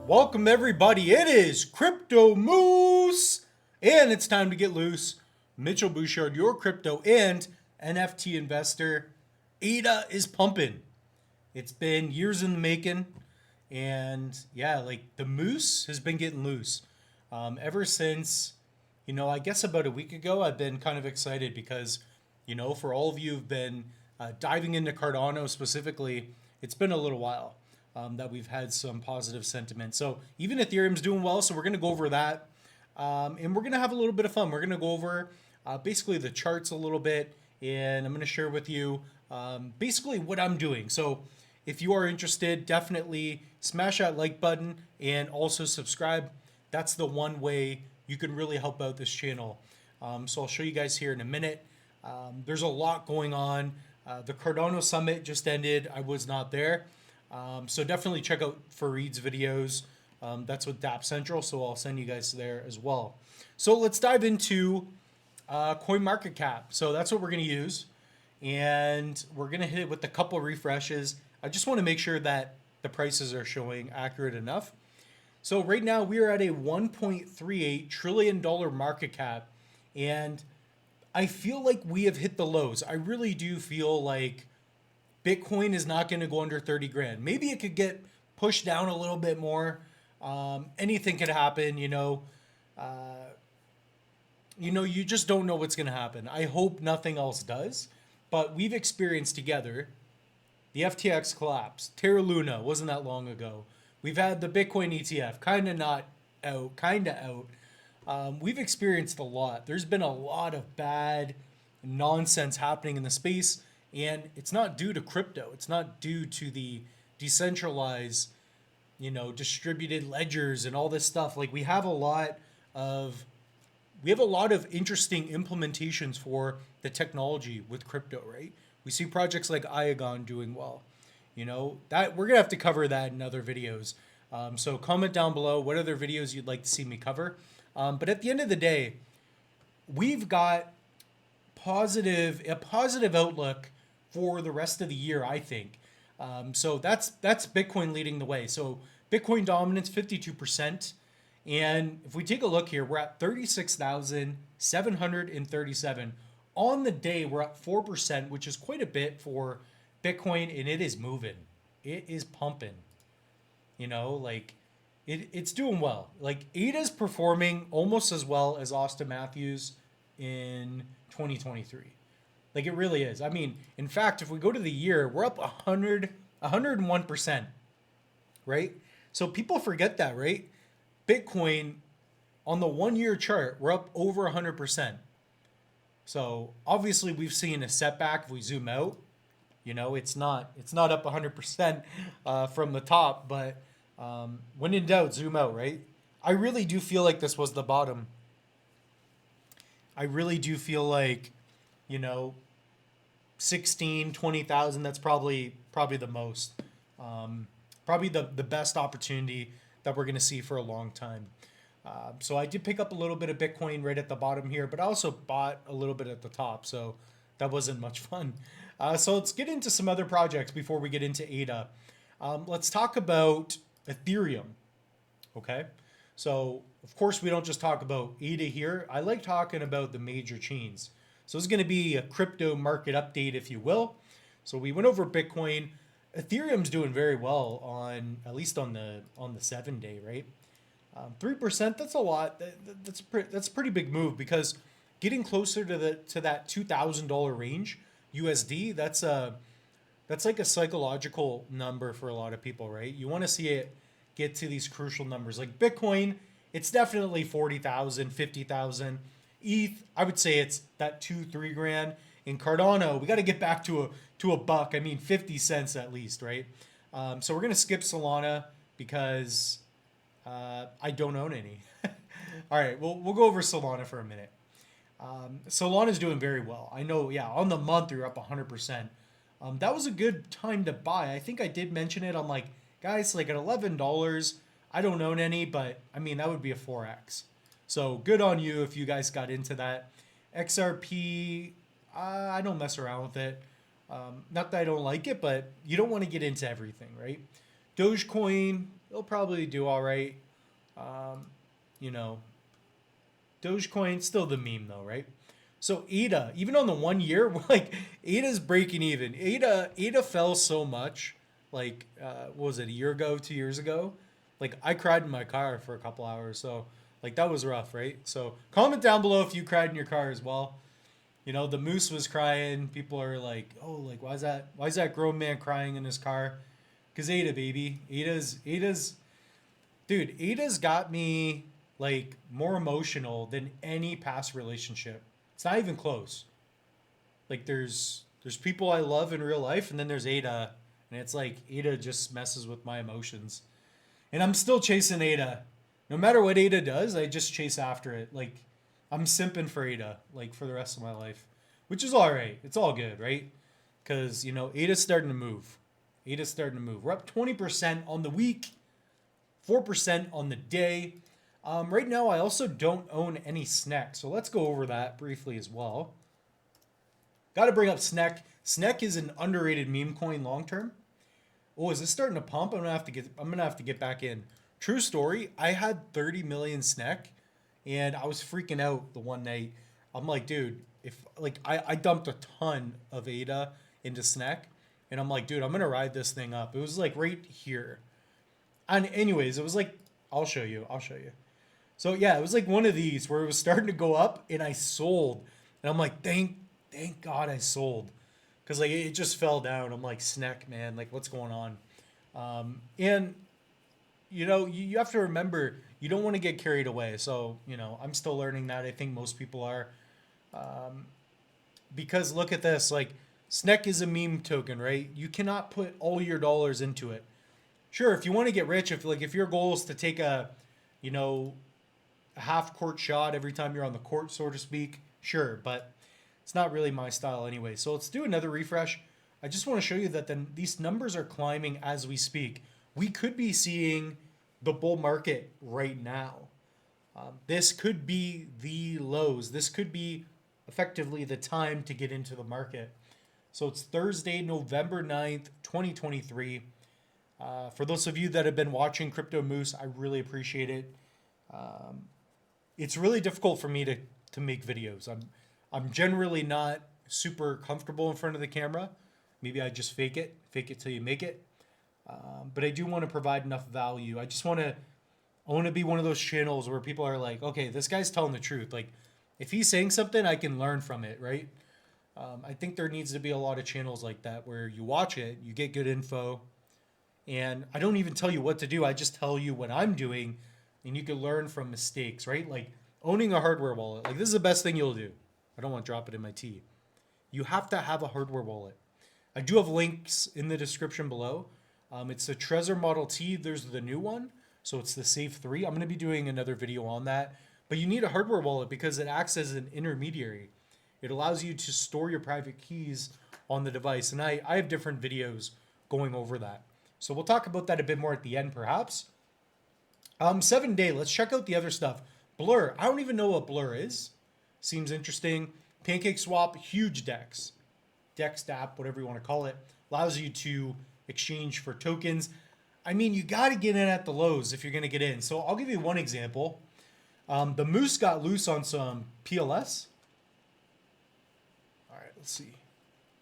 Welcome everybody, it is Crypto Moose, and it's time to get loose. Mitchell Bouchard, your crypto and NFT investor. ETH is pumping. It's been years in the making, and yeah, like the moose has been getting loose. Ever since, I guess about a week ago, I've been kind of excited because, for all of you who've been diving into Cardano specifically, it's been a little while that we've had some positive sentiment. So even Ethereum's doing well, so we're going to go over that. And we're going to have a little bit of fun. We're going to go over basically the charts a little bit, and I'm going to share with you basically what I'm doing. So if you are interested, definitely smash that like button and also subscribe. That's the one way you can really help out this channel. So I'll show you guys here in a minute. There's a lot going on. The Cardano Summit just ended. I was not there. So definitely check out Fareed's videos. That's with Dapp Central, so I'll send you guys there as well. So let's dive into CoinMarketCap. So that's what we're going to use. And we're going to hit it with a couple refreshes. I just want to make sure that the prices are showing accurate enough. So right now we are at a $1.38 trillion market cap. And I feel like we have hit the lows. I really do feel like Bitcoin is not going to go under 30 grand. Maybe it could get pushed down a little bit more. Anything could happen, you just don't know what's going to happen. I hope nothing else does, but we've experienced together the FTX collapse. Terra Luna wasn't that long ago. We've had the Bitcoin ETF, kind of not out, kind of out. We've experienced a lot. There's been a lot of bad nonsense happening in the space. And it's not due to crypto. It's not due to the decentralized, distributed ledgers and all this stuff. Like we have a lot of interesting implementations for the technology with crypto, right? We see projects like Iagon doing well. That we're gonna have to cover that in other videos. So comment down below what other videos you'd like to see me cover. But at the end of the day, we've got a positive outlook for the rest of the year, I think. So that's Bitcoin leading the way. So Bitcoin dominance 52%. And if we take a look here, we're at 36,737. On the day, we're at 4%, which is quite a bit for Bitcoin, and it is moving. It is pumping. It's doing well. Like ADA is performing almost as well as Austin Matthews in 2023. Like it really is. I mean, in fact, if we go to the year, we're up 101%, right? So people forget that, right? Bitcoin on the 1 year chart, we're up over 100%. So obviously we've seen a setback if we zoom out. It's not up 100% from the top, but when in doubt, zoom out, right? I really do feel like this was the bottom. I really do feel like, 16, 20,000, that's probably the most. Probably the best opportunity that we're going to see for a long time. So I did pick up a little bit of Bitcoin right at the bottom here, but I also bought a little bit at the top. So that wasn't much fun. So let's get into some other projects before we get into ADA. Let's talk about Ethereum. Okay. So of course we don't just talk about ADA here. I like talking about the major chains. So this is going to be a crypto market update, if you will. So we went over Bitcoin. Ethereum's doing very well at least on the 7-day, right? 3%. That's a lot. That's a pretty big move because getting closer to that $2,000 range USD. That's like a psychological number for a lot of people, right? You want to see it get to these crucial numbers. Like Bitcoin, it's definitely 40,000, 50,000. ETH, I would say it's that 2-3 grand. In Cardano, we got to get back to a buck. I mean, 50 cents at least, right? So we're gonna skip Solana because I don't own any. All right, we'll go over Solana for a minute. Solana's doing very well. I know, yeah, on the month you're up 100%. That was a good time to buy. I think I did mention it. I'm like, guys, like at $11, I don't own any, but I mean, that would be a 4x. So good on you if you guys got into that. XRP, I don't mess around with it. Not that I don't like it, but you don't want to get into everything, right? Dogecoin, it'll probably do all right. You know, Dogecoin still the meme though, right? So ADA, even on the 1 year, like ADA's breaking even. ADA fell so much. Like, what was it, a year ago, 2 years ago? Like I cried in my car for a couple hours. So like that was rough, right? So comment down below if you cried in your car as well. You know, the moose was crying. People are like, oh, like why is that grown man crying in his car? Cause ADA, baby. ADA's dude, Ada's got me like more emotional than any past relationship. It's not even close. Like there's people I love in real life, and then there's Ada, and it's like Ada just messes with my emotions. And I'm still chasing Ada. No matter what Ada does, I just chase after it. Like I'm simping for Ada, like for the rest of my life, which is all right. It's all good, right? Because Ada's starting to move. Ada's starting to move. We're up 20% on the week, 4% on the day. Right now, I also don't own any Snek, so let's go over that briefly as well. Got to bring up Snek. Snek is an underrated meme coin long term. Oh, is this starting to pump? I'm gonna have to get back in. True story. I had 30 million Snek, and I was freaking out the one night. I'm like, dude, if like I dumped a ton of ADA into Snek, and I'm like, dude, I'm gonna ride this thing up. It was like right here. And anyways, it was like, I'll show you. So yeah, it was like one of these where it was starting to go up, and I sold, and I'm like, thank God I sold, because like it just fell down. I'm like, Snek, man, like what's going on? And you have to remember, you don't want to get carried away. So I'm still learning that. I think most people are, because look at this, like Snek is a meme token, right? You cannot put all your dollars into it. Sure, if you want to get rich, if your goal is to take a half court shot every time you're on the court, so to speak, sure, but it's not really my style anyway. So let's do another refresh. I just want to show you that these numbers are climbing as we speak. We could be seeing the bull market right now. This could be the lows. This could be effectively the time to get into the market. So it's Thursday, November 9th, 2023. For those of you that have been watching Crypto Moose, I really appreciate it. It's really difficult for me to make videos. I'm generally not super comfortable in front of the camera. Maybe I just fake it till you make it. But I do want to provide enough value. I want to be one of those channels where people are like, okay, this guy's telling the truth. Like, if he's saying something, I can learn from it, right? I think there needs to be a lot of channels like that where you watch it, you get good info, and I don't even tell you what to do. I just tell you what I'm doing, and you can learn from mistakes, right? Like owning a hardware wallet. Like this is the best thing you'll do. I don't want to drop it in my tea. You have to have a hardware wallet. I do have links in the description below. It's the Trezor Model T. There's the new one. So it's the Safe 3. I'm going to be doing another video on that. But you need a hardware wallet because it acts as an intermediary. It allows you to store your private keys on the device. And I have different videos going over that. So we'll talk about that a bit more at the end, perhaps. 7 day. Let's check out the other stuff. Blur. I don't even know what Blur is. Seems interesting. PancakeSwap, huge DEX. DEX app, whatever you want to call it. Allows you to exchange for tokens. I mean, you got to get in at the lows if you're going to get in. So I'll give you one example. The Moose got loose on some PLS. All right, let's see.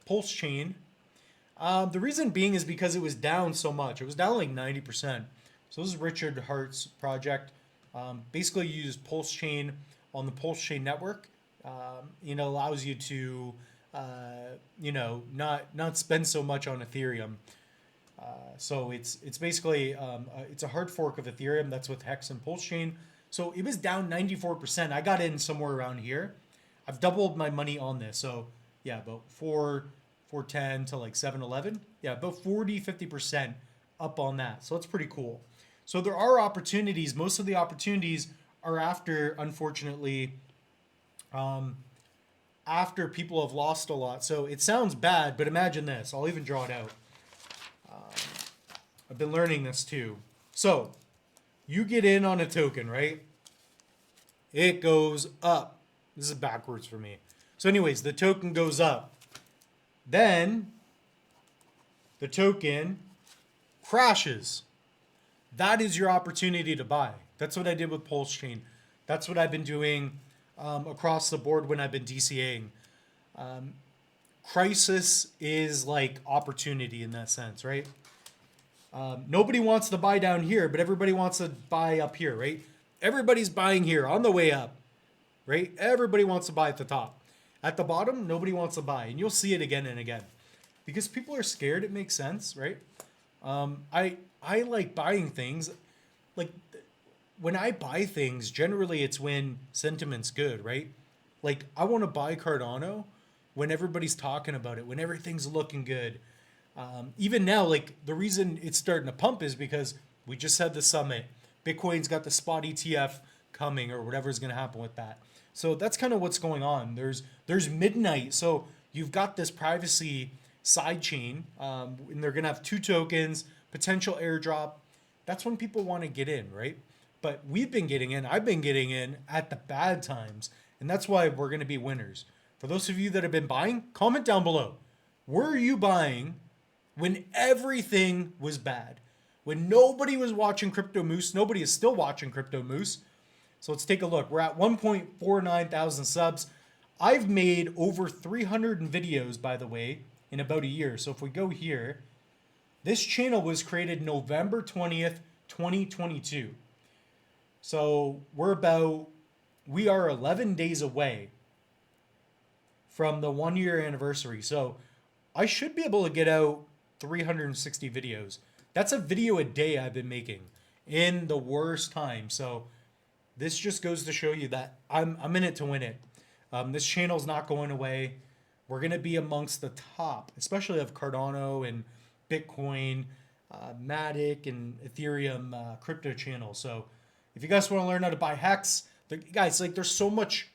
Pulse chain. The reason being is because it was down so much. It was down like 90%. So this is Richard Hart's project. Basically, you use Pulse chain on the Pulse chain network. Allows you to, not spend so much on Ethereum. So it's basically it's a hard fork of Ethereum. That's with Hex and Pulse chain. So it was down 94%. I got in somewhere around here. I've doubled my money on this. So yeah, about 410 to like 711. Yeah, about 50% up on that. So that's pretty cool. So there are opportunities. Most of the opportunities are after, unfortunately, after people have lost a lot. So it sounds bad, but imagine this. I'll even draw it out. I've been learning this too. So you get in on a token, right? It goes up. This is backwards for me. So anyways, the token goes up. Then the token crashes. that is your opportunity to buy. That's what I did with Pulse Chain. That's what I've been doing across the board when I've been DCAing. Crisis is like opportunity in that sense, right? Nobody wants to buy down here, but everybody wants to buy up here, right? Everybody's buying here on the way up, right? Everybody wants to buy at the top. At the bottom, nobody wants to buy, and you'll see it again and again because people are scared. It makes sense, right? I like buying things. Like when I buy things, generally it's when sentiment's good, right? Like I want to buy Cardano when everybody's talking about it, when everything's looking good. Even now, like the reason it's starting to pump is because we just had the summit. Bitcoin's got the spot ETF coming or whatever's going to happen with that. So that's kind of what's going on. There's midnight. So you've got this privacy side chain, and they're going to have 2 tokens, potential airdrop. That's when people want to get in, right? But we've been getting in. I've been getting in at the bad times. And that's why we're going to be winners. For those of you that have been buying, comment down below. Were you buying when everything was bad? When nobody was watching Crypto Moose, nobody is still watching Crypto Moose. So let's take a look. We're at 1.49 thousand subs. I've made over 300 videos, by the way, in about a year. So if we go here, this channel was created November 20th, 2022. So we are 11 days away from the 1-year anniversary. So I should be able to get out 360 videos. That's a video a day I've been making in the worst time. So this just goes to show you that I'm in it to win it. This channel's not going away. We're going to be amongst the top, especially of Cardano and Bitcoin, Matic and Ethereum crypto channel. So if you guys want to learn how to buy Hex, guys, like there's so much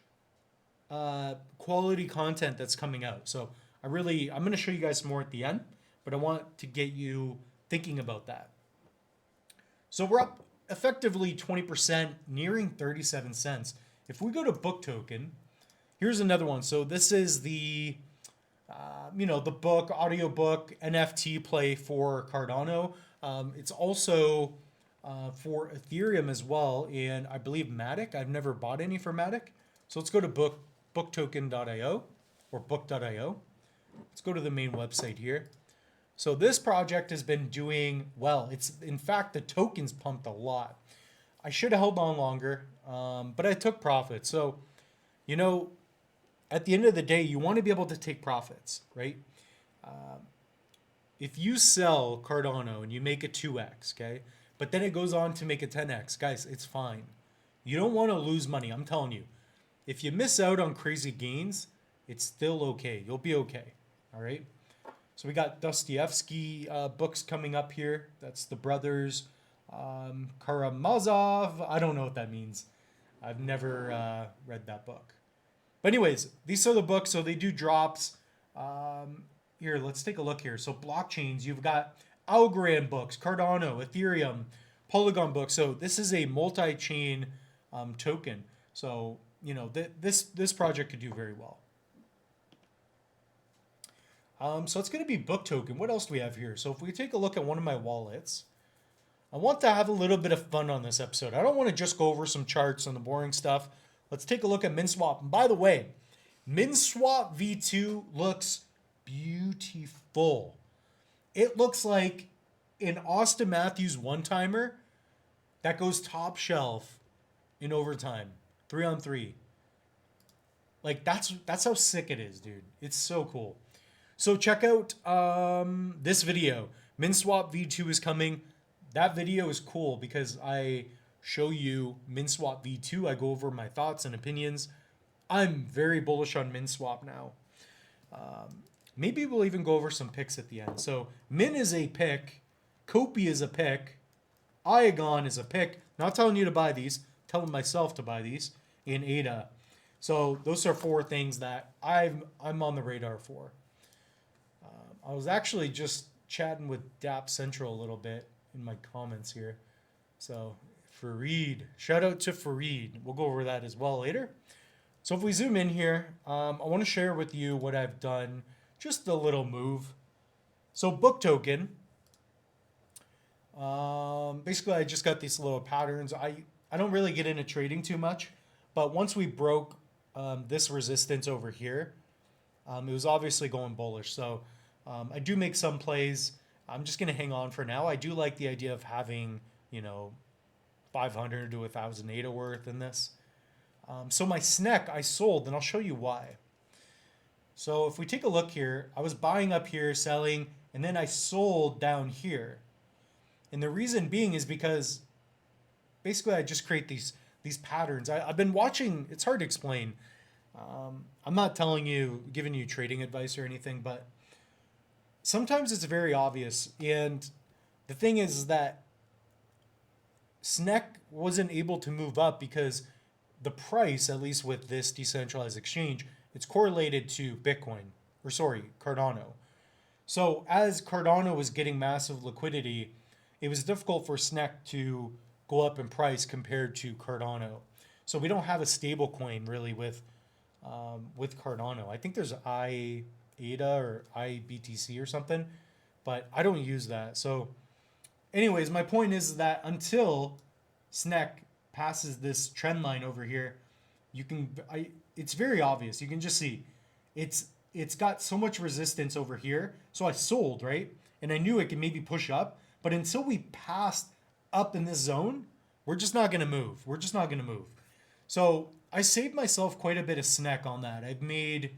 quality content that's coming out. So I'm going to show you guys more at the end, but I want to get you thinking about that. So we're up effectively 20%, nearing 37 cents. If we go to book token, here's another one. So this is the, the book, audiobook, NFT play for Cardano. It's also for Ethereum as well. And I believe Matic. I've never bought any for Matic. So let's go to booktoken.io or book.io. Let's go to the main website here. So this project has been doing well. It's in fact, the tokens pumped a lot. I should have held on longer, but I took profits. So, at the end of the day, you want to be able to take profits, right? If you sell Cardano and you make a 2x, okay, but then it goes on to make a 10x, guys, it's fine. You don't want to lose money. I'm telling you, if you miss out on crazy gains, it's still okay. You'll be okay. All right. So we got Dostoevsky books coming up here. That's the brothers Karamazov. I don't know what that means. I've never read that book. But anyways, these are the books. So they do drops. Here, let's take a look here. So blockchains, you've got Algorand books, Cardano, Ethereum, Polygon books. So this is a multi-chain token. So, this project could do very well. So it's going to be book token. What else do we have here? So if we take a look at one of my wallets, I want to have a little bit of fun on this episode. I don't want to just go over some charts and the boring stuff. Let's take a look at MinSwap. And by the way, MinSwap V2 looks beautiful. It looks like an Austin Matthews one-timer that goes top shelf in overtime, 3-on-3. Like that's how sick it is, dude. It's so cool. So check out this video. MinSwap V2 is coming. That video is cool because I show you MinSwap V2. I go over my thoughts and opinions. I'm very bullish on MinSwap now. Maybe we'll even go over some picks at the end. So Min is a pick. Kopi is a pick. Iagon is a pick. Not telling you to buy these. Telling myself to buy these. And ADA. So those are 4 things that I'm on the radar for. I was actually just chatting with DAP Central a little bit in my comments here. So Fareed, shout out to Fareed. We'll go over that as well later. So if we zoom in here, I want to share with you what I've done. Just a little move. So book token. Basically, I just got these little patterns. I don't really get into trading too much, but once we broke this resistance over here, it was obviously going bullish. So I do make some plays. I'm just going to hang on for now. I do like the idea of having, 500 to 1,000 ADA worth in this. So my Snek I sold, and I'll show you why. So if we take a look here, I was buying up here, selling, and then I sold down here. And the reason being is because basically I just create these patterns. I've been watching, it's hard to explain. I'm not giving you trading advice or anything, but sometimes it's very obvious. And the thing is that Snek wasn't able to move up because the price, at least with this decentralized exchange, it's correlated to Cardano. So as Cardano was getting massive liquidity, it was difficult for Snek to go up in price compared to Cardano. So we don't have a stable coin really with Cardano. I think there's IATA or IBTC or something, but I don't use that. So anyways, my point is that until Snek passes this trend line over here, it's very obvious. You can just see it's got so much resistance over here. So I sold, right? And I knew it could maybe push up, but until we passed up in this zone, we're just not going to move. We're just not going to move. So I saved myself quite a bit of Snek on that. I've made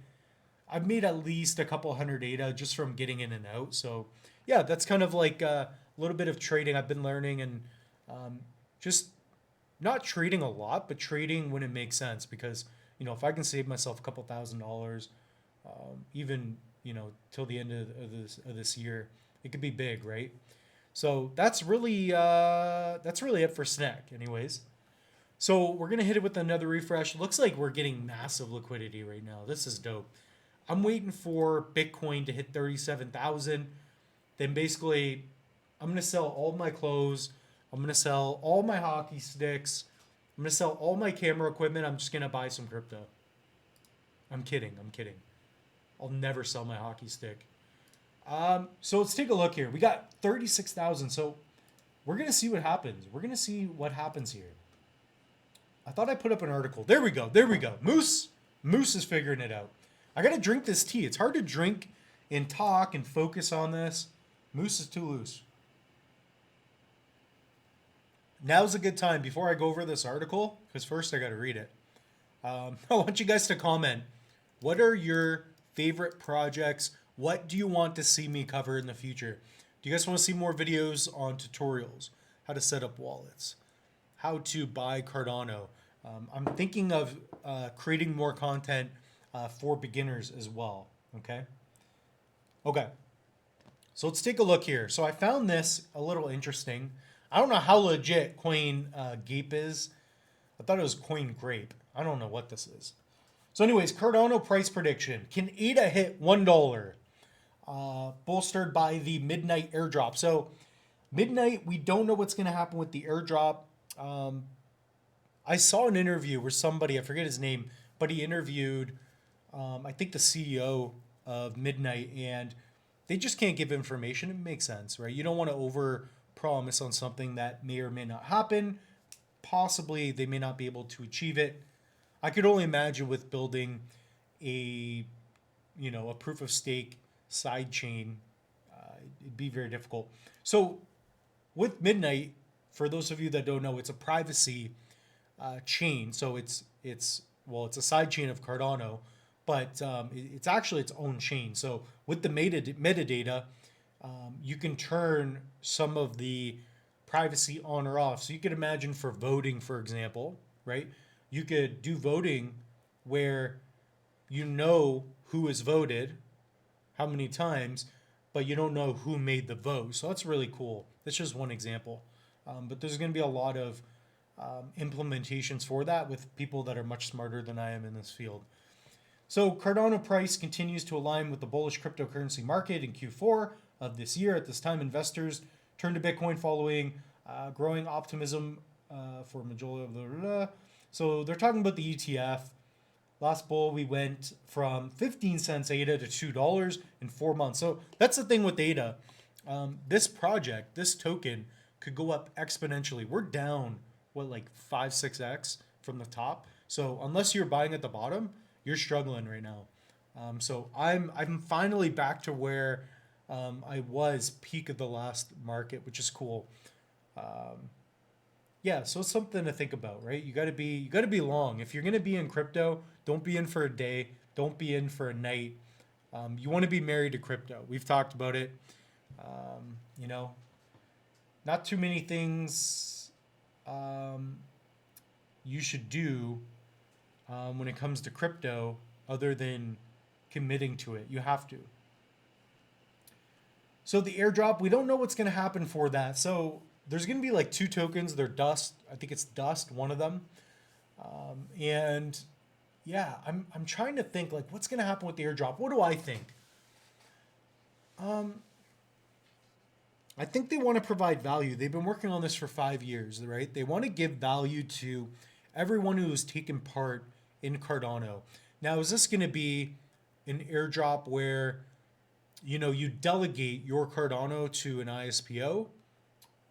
at least a couple hundred ADA just from getting in and out. So yeah, that's kind of like a little bit of trading I've been learning, and just not trading a lot, but trading when it makes sense. Because if I can save myself a couple $1,000s, even till the end of this year, it could be big, right? So that's really it for Snek, anyways. So we're gonna hit it with another refresh. Looks like we're getting massive liquidity right now. This is dope. I'm waiting for Bitcoin to hit 37,000. Then basically, I'm gonna sell all my clothes. I'm gonna sell all my hockey sticks. I'm gonna sell all my camera equipment. I'm just gonna buy some crypto. I'm kidding. I'll never sell my hockey stick. So let's take a look here. We got 36,000. So we're gonna see what happens. We're gonna see what happens here. I thought I put up an article. There we go. Moose is figuring it out. I gotta drink this tea. It's hard to drink and talk and focus on this. Moose is too loose. Now's a good time before I go over this article, because first I gotta read it. I want you guys to comment. What are your favorite projects? What do you want to see me cover in the future? Do you guys want to see more videos on tutorials? How to set up wallets? How to buy Cardano? I'm thinking of creating more content for beginners as well. Okay. So let's take a look here. So I found this a little interesting. I don't know how legit Coin Gape is. I thought it was Coin Grape. I don't know what this is. So anyways, Cardano price prediction. Can ADA hit $1? Bolstered by the midnight airdrop. So midnight, we don't know what's going to happen with the airdrop. I saw an interview where somebody, I forget his name, but he interviewed, I think the CEO of Midnight, and they just can't give information. It makes sense, right? You don't want to over promise on something that may or may not happen. Possibly they may not be able to achieve it. I could only imagine with building a proof of stake side chain, it'd be very difficult. So with Midnight, for those of you that don't know, it's a privacy chain. So it's a side chain of Cardano, but it's actually its own chain. So with the metadata, you can turn some of the privacy on or off. So you could imagine for voting, for example, right? You could do voting where you know who has voted, how many times, but you don't know who made the vote. So that's really cool. That's just one example. But there's going to be a lot of implementations for that with people that are much smarter than I am in this field. So Cardano price continues to align with the bullish cryptocurrency market in Q4 of this year. At this time, investors turn to Bitcoin following growing optimism for majority of the... So they're talking about the ETF. Last bull, we went from 15 cents ADA to $2 in 4 months. So that's the thing with ADA. This project, this token, could go up exponentially. We're down, what, like 5, 6x from the top. So unless you're buying at the bottom, you're struggling right now. So I'm finally back to where I was peak of the last market, which is cool. Yeah, so it's something to think about, right? You got to be long. If you're gonna be in crypto, don't be in for a day. Don't be in for a night. You want to be married to crypto. We've talked about it. You know, not too many things you should do when it comes to crypto other than committing to it. You have to. So the airdrop, we don't know what's going to happen for that. So there's going to be like 2 tokens. They're Dust. I think it's Dust, one of them. And yeah, I'm trying to think like what's going to happen with the airdrop. What do I think? I think they want to provide value. They've been working on this for 5 years, right? They want to give value to everyone who has taken part in Cardano. Now, is this going to be an airdrop where, you delegate your Cardano to an ISPO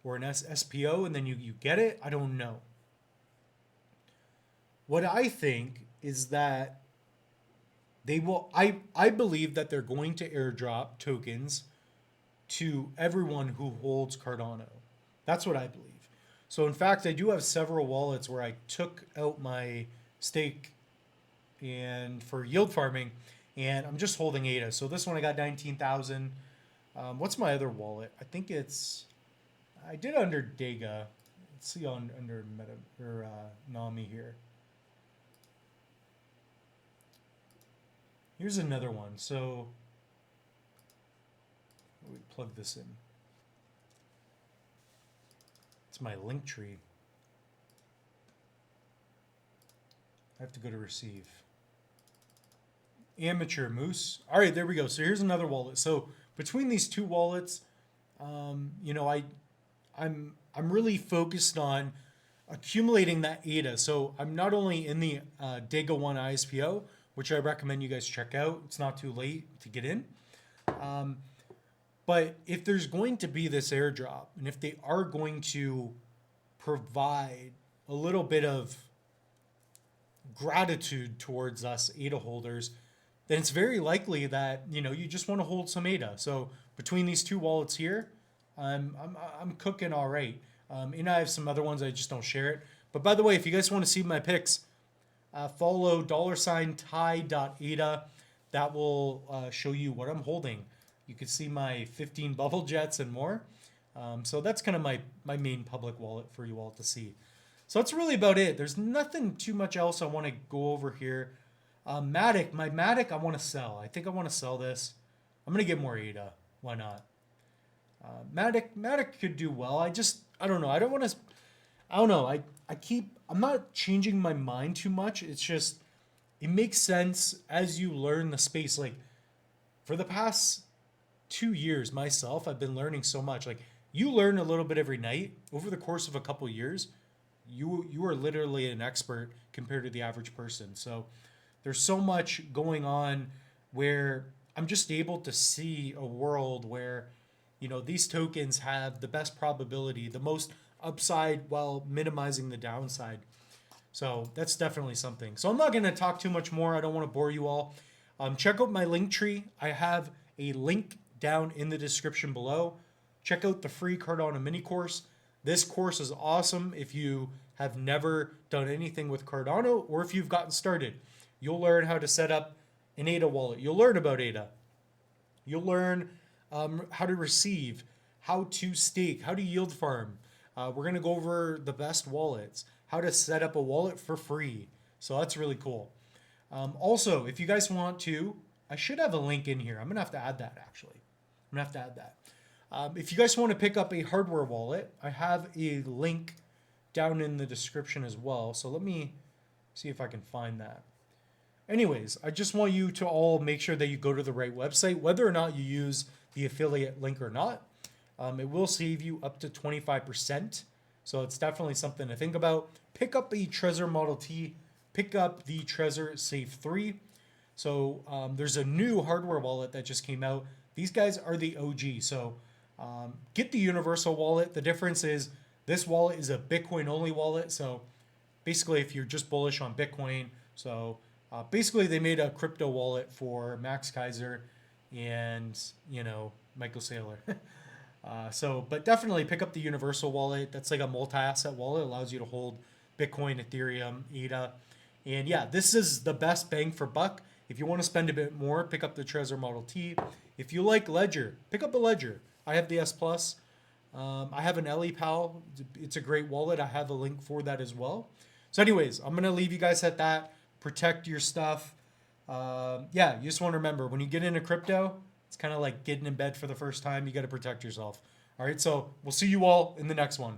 or an SPO and then you get it? I don't know. What I think is that they will, I believe that they're going to airdrop tokens to everyone who holds Cardano. That's what I believe. So in fact, I do have several wallets where I took out my stake and for yield farming, and I'm just holding ADA. So this one I got 19,000. What's my other wallet? I think I did under Dega. Let's see under Meta or Nami here. Here's another one. So we plug this in. It's my link tree. I have to go to receive. Amateur Moose. All right, there we go. So here's another wallet. So between these 2 wallets, I'm really focused on accumulating that ADA. So I'm not only in the Dega 1 ISPO, which I recommend you guys check out. It's not too late to get in. But if there's going to be this airdrop, and if they are going to provide a little bit of gratitude towards us ADA holders, then it's very likely that you just want to hold some ADA. So between these 2 wallets here, I'm cooking all right. And I have some other ones, I just don't share it. But by the way, if you guys want to see my picks, follow $Thai.ADA. That will show you what I'm holding. You can see my 15 bubble jets and more. So that's kind of my main public wallet for you all to see. So that's really about it. There's nothing too much else I want to go over here. Matic, my Matic I want to sell. I think I want to sell this. I'm going to get more ADA. Why not? Matic could do well. I don't know. I don't know. I'm not changing my mind too much. It's just, it makes sense as you learn the space. Like for the past 2 years myself, I've been learning so much. Like you learn a little bit every night over the course of a couple years. You are literally an expert compared to the average person. So there's so much going on where I'm just able to see a world where, these tokens have the best probability, the most upside while minimizing the downside. So that's definitely something. So I'm not going to talk too much more. I don't want to bore you all. Check out my link tree. I have a link down in the description below. Check out the free Cardano mini course. This course is awesome if you have never done anything with Cardano or if you've gotten started. You'll learn how to set up an ADA wallet. You'll learn about ADA. You'll learn how to receive, how to stake, how to yield farm. We're going to go over the best wallets, how to set up a wallet for free. So that's really cool. Also, if you guys want to, I should have a link in here. I'm going to have to add that actually. I'm going to have to add that. If you guys want to pick up a hardware wallet, I have a link down in the description as well. So let me see if I can find that. Anyways, I just want you to all make sure that you go to the right website, whether or not you use the affiliate link or not. It will save you up to 25%. So it's definitely something to think about. Pick up a Trezor Model T. Pick up the Trezor Safe 3. So there's a new hardware wallet that just came out. These guys are the OG. So Get the universal wallet. The difference is this wallet is a Bitcoin only wallet. So basically, if you're just bullish on Bitcoin, so basically they made a crypto wallet for Max Kaiser and Michael Saylor. But definitely pick up the universal wallet. That's like a multi-asset wallet. It allows you to hold Bitcoin, Ethereum, ETH. And yeah, this is the best bang for buck. If you want to spend a bit more, pick up the Trezor Model T. If you like Ledger, pick up a Ledger. I have the S Plus. I have an LEPAL. It's a great wallet. I have a link for that as well. So anyways, I'm going to leave you guys at that. Protect your stuff. Yeah, you just want to remember, when you get into crypto, it's kind of like getting in bed for the first time. You got to protect yourself. All right, so we'll see you all in the next one.